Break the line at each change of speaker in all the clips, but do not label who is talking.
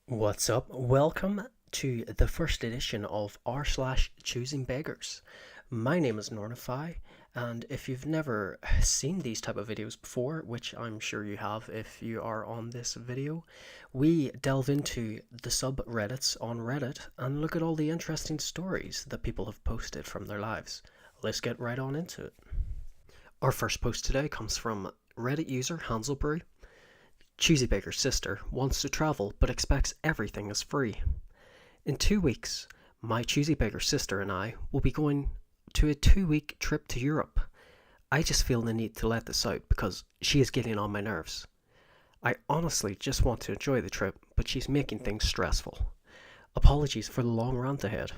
What's up? Welcome to the first edition of r/ChoosingBeggars. My name is Nornify, and if you've never seen these type of videos before, which I'm sure you have if you are on this video, we delve into the subreddits on Reddit and look at all the interesting stories that people have posted from their lives. Let's get right on into it. Our first post today comes from Reddit user Hanselbrew. ChoosingBeggars' sister wants to travel but expects everything is free. In 2 weeks, my ChoosingBeggars' sister and I will be going to a 2-week trip to Europe. I just feel the need to let this out because she is getting on my nerves. I honestly just want to enjoy the trip, but she's making things stressful. Apologies for the long rant ahead.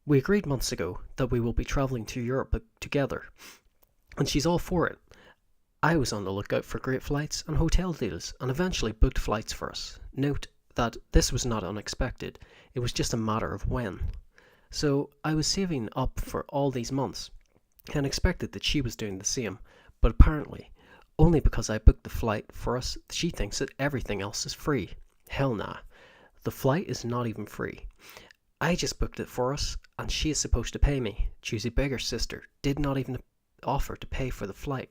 We agreed months ago that we will be travelling to Europe together, and she's all for it. I was on the lookout for great flights and hotel deals and eventually booked flights for us. Note that this was not unexpected, it was just a matter of when. So I was saving up for all these months and expected that she was doing the same, but apparently, only because I booked the flight for us, she thinks that everything else is free. Hell nah. The flight is not even free. I just booked it for us and she is supposed to pay me. ChoosingBeggars' sister did not even offer to pay for the flight.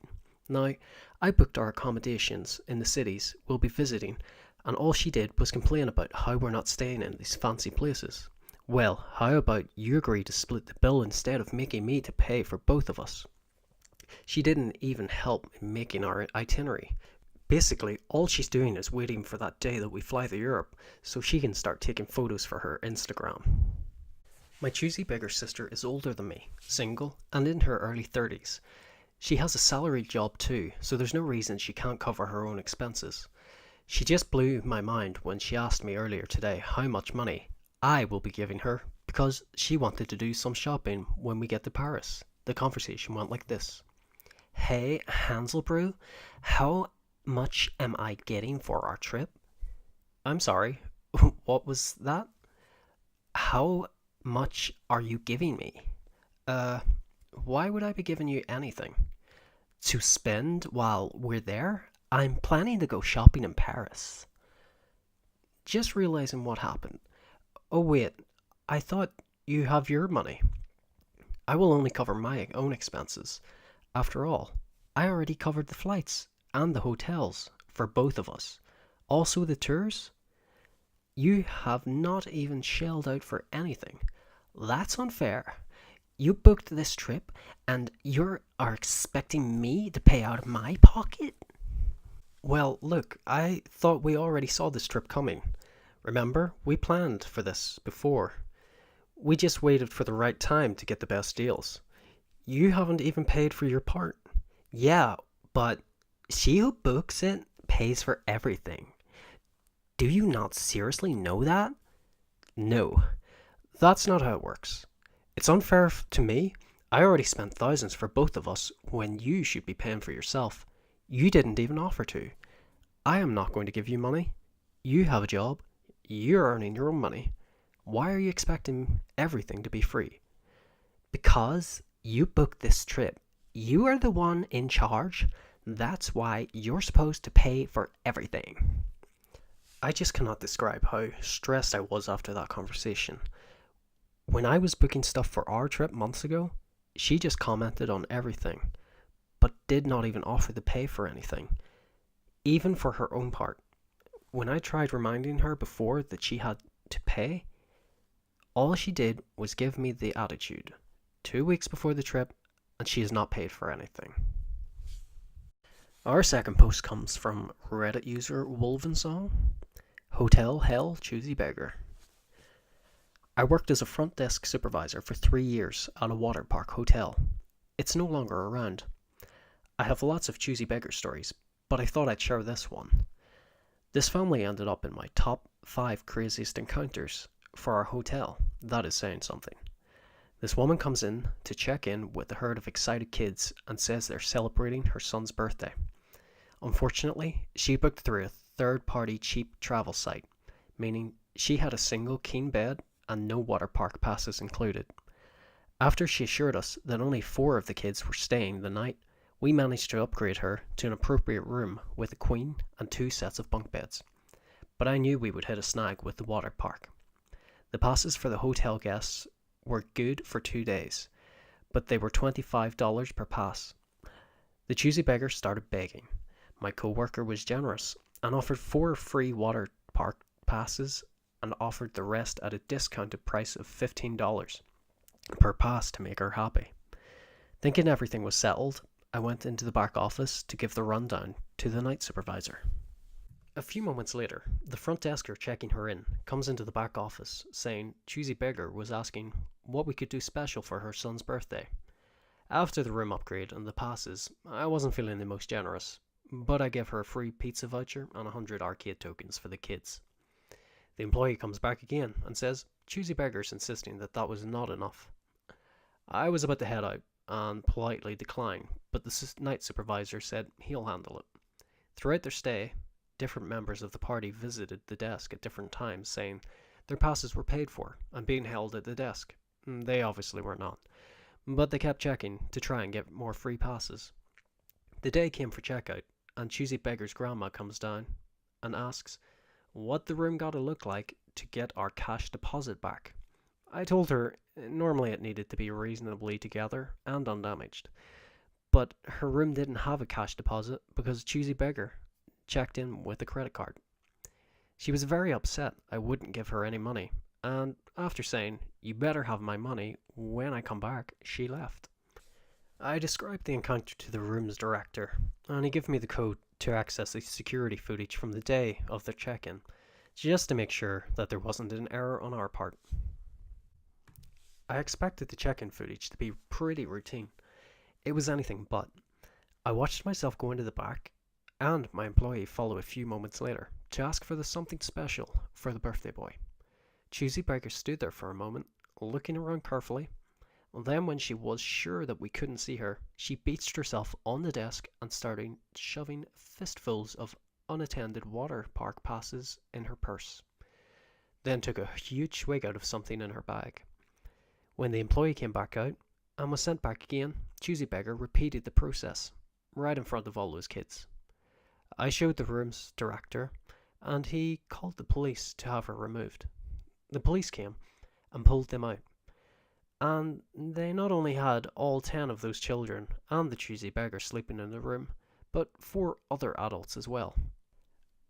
Now, I booked our accommodations in the cities we'll be visiting, and all she did was complain about how we're not staying in these fancy places. Well, how about you agree to split the bill instead of making me to pay for both of us? She didn't even help in making our itinerary. Basically, all she's doing is waiting for that day that we fly to Europe so she can start taking photos for her Instagram. My ChoosingBeggars' sister is older than me, single, and in her early 30s. She has a salaried job too, so there's no reason she can't cover her own expenses. She just blew my mind when she asked me earlier today how much money I will be giving her because she wanted to do some shopping when we get to Paris. The conversation went like this. Hey, Hanselbrew, how much am I getting for our trip? I'm sorry, what was that? How much are you giving me? Why would I be giving you anything? To spend while we're there? I'm planning to go shopping in Paris. Just realizing what happened. Oh wait, I thought you have your money. I will only cover my own expenses. After all, I already covered the flights and the hotels for both of us. Also the tours. You have not even shelled out for anything. That's unfair. You booked this trip and you are expecting me to pay out of my pocket? Well, look, I thought we already saw this trip coming. Remember, we planned for this before. We just waited for the right time to get the best deals. You haven't even paid for your part. Yeah, but she who books it pays for everything. Do you not seriously know that? No, that's not how it works. It's unfair to me. I already spent thousands for both of us when you should be paying for yourself. You didn't even offer to. I am not going to give you money. You have a job. You're earning your own money. Why are you expecting everything to be free? Because you booked this trip. You are the one in charge. That's why you're supposed to pay for everything. I just cannot describe how stressed I was after that conversation. When I was booking stuff for our trip months ago, she just commented on everything, but did not even offer to pay for anything, even for her own part. When I tried reminding her before that she had to pay, all she did was give me the attitude. 2 weeks before the trip, and she has not paid for anything. Our second post comes from Reddit user Wolvensong. Hotel Hell ChoosingBeggar. I worked as a front desk supervisor for 3 years at a water park hotel. It's no longer around. I have lots of ChoosingBeggar stories, but I thought I'd share this one. This family ended up in my top 5 craziest encounters for our hotel. That is saying something. This woman comes in to check in with a herd of excited kids and says they're celebrating her son's birthday. Unfortunately, she booked through a third-party cheap travel site, meaning she had a single king bed and no water park passes included. After she assured us that only 4 of the kids were staying the night, we managed to upgrade her to an appropriate room with a queen and 2 sets of bunk beds. but I knew we would hit a snag with the water park. The passes for the hotel guests were good for 2 days, but they were $25 per pass. The choosy beggar started begging. My co-worker was generous and offered 4 free water park passes and offered the rest at a discounted price of $15 per pass to make her happy. Thinking everything was settled, I went into the back office to give the rundown to the night supervisor. A few moments later, the front desker checking her in comes into the back office saying Choosy Beggar was asking what we could do special for her son's birthday. After the room upgrade and the passes, I wasn't feeling the most generous, but I gave her a free pizza voucher and 100 arcade tokens for the kids. The employee comes back again and says Choosy Beggar's insisting that was not enough. I was about to head out and politely decline, but the night supervisor said he'll handle it. Throughout their stay, different members of the party visited the desk at different times saying their passes were paid for and being held at the desk. They obviously were not, but they kept checking to try and get more free passes. The day came for checkout, and Choosy Beggar's grandma comes down and asks what the room gotta look like to get our cash deposit back. I told her normally it needed to be reasonably together and undamaged, but her room didn't have a cash deposit because Choosy Beggar checked in with a credit card. She was very upset I wouldn't give her any money, and after saying, "You better have my money when I come back," she left. I described the encounter to the room's director, and he gave me the code to access the security footage from the day of their check-in, just to make sure that there wasn't an error on our part. I expected the check-in footage to be pretty routine. It was anything but. I watched myself go into the back, and my employee follow a few moments later to ask for the something special for the birthday boy. Choosy Beggar stood there for a moment, looking around carefully. Then when she was sure that we couldn't see her, she beached herself on the desk and started shoving fistfuls of unattended water park passes in her purse. Then took a huge swig out of something in her bag. When the employee came back out and was sent back again, Choosy Beggar repeated the process, right in front of all those kids. I showed the room's director, and he called the police to have her removed. The police came and pulled them out, and they not only had all 10 of those children and the Choosy Beggar sleeping in the room, but 4 other adults as well.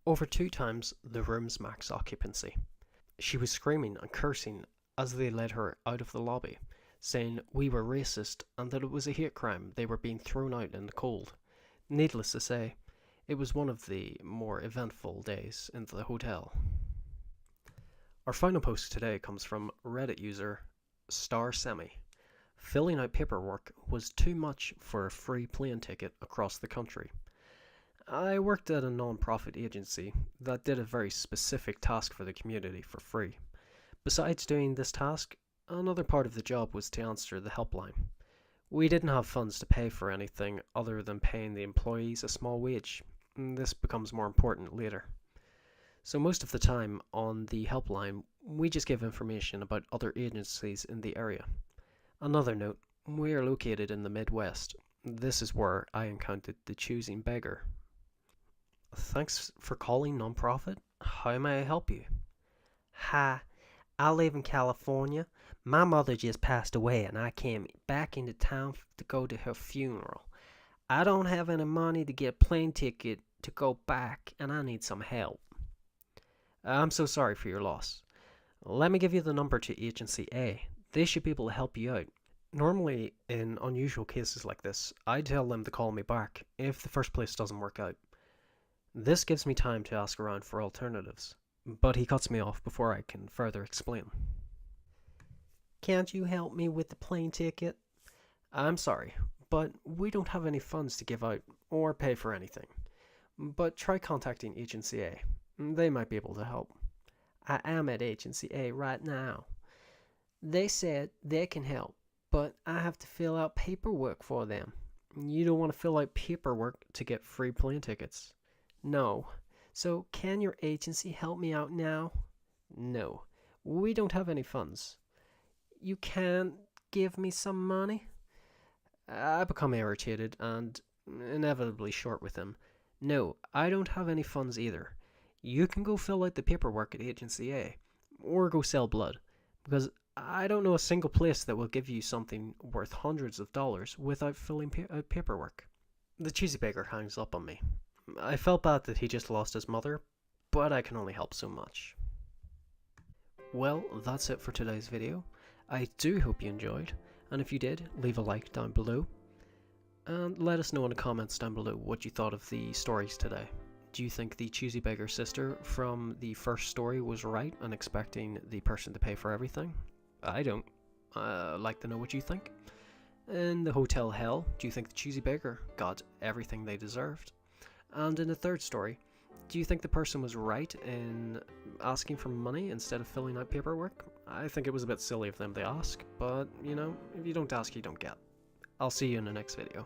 Over 2 times the room's max occupancy. She was screaming and cursing as they led her out of the lobby, saying we were racist and that it was a hate crime they were being thrown out in the cold. Needless to say, it was one of the more eventful days in the hotel. Our final post today comes from Reddit user StarSemi. Filling out paperwork was too much for a free plane ticket across the country. I worked at a non-profit agency that did a very specific task for the community for free. Besides doing this task, another part of the job was to answer the helpline. We didn't have funds to pay for anything other than paying the employees a small wage. This becomes more important later. So most of the time on the helpline, we just give information about other agencies in the area. Another note, we are located in the Midwest. This is where I encountered the Choosing Beggar. Thanks for calling nonprofit. How may I help you?
Hi, I live in California. My mother just passed away and I came back into town to go to her funeral. I don't have any money to get a plane ticket to go back and I need some help.
I'm so sorry for your loss. Let me give you the number to Agency A. They should be able to help you out. Normally, in unusual cases like this, I tell them to call me back if the first place doesn't work out. This gives me time to ask around for alternatives, but he cuts me off before I can further explain.
Can't you help me with the plane ticket?
I'm sorry, but we don't have any funds to give out or pay for anything. But try contacting Agency A. They might be able to help.
I am at Agency A right now. They said they can help, but I have to fill out paperwork for them.
You don't want to fill out paperwork to get free plane tickets.
No. So can your agency help me out now?
No. We don't have any funds.
You can't give me some money?
I become irritated and inevitably short with him. No, I don't have any funds either. you can go fill out the paperwork at Agency A, or go sell blood, because I don't know a single place that will give you something worth hundreds of dollars without filling out paperwork. The cheesy beggar hangs up on me. I felt bad that he just lost his mother, but I can only help so much. Well, that's it for today's video. I do hope you enjoyed, and if you did, leave a like down below, and let us know in the comments down below what you thought of the stories today. Do you think the cheesy beggar sister from the first story was right in expecting the person to pay for everything? I don't. I'd like to know what you think. In the hotel hell, do you think the cheesy beggar got everything they deserved? And in the third story, do you think the person was right in asking for money instead of filling out paperwork? I think it was a bit silly of them to ask, but you know, if you don't ask, you don't get. I'll see you in the next video.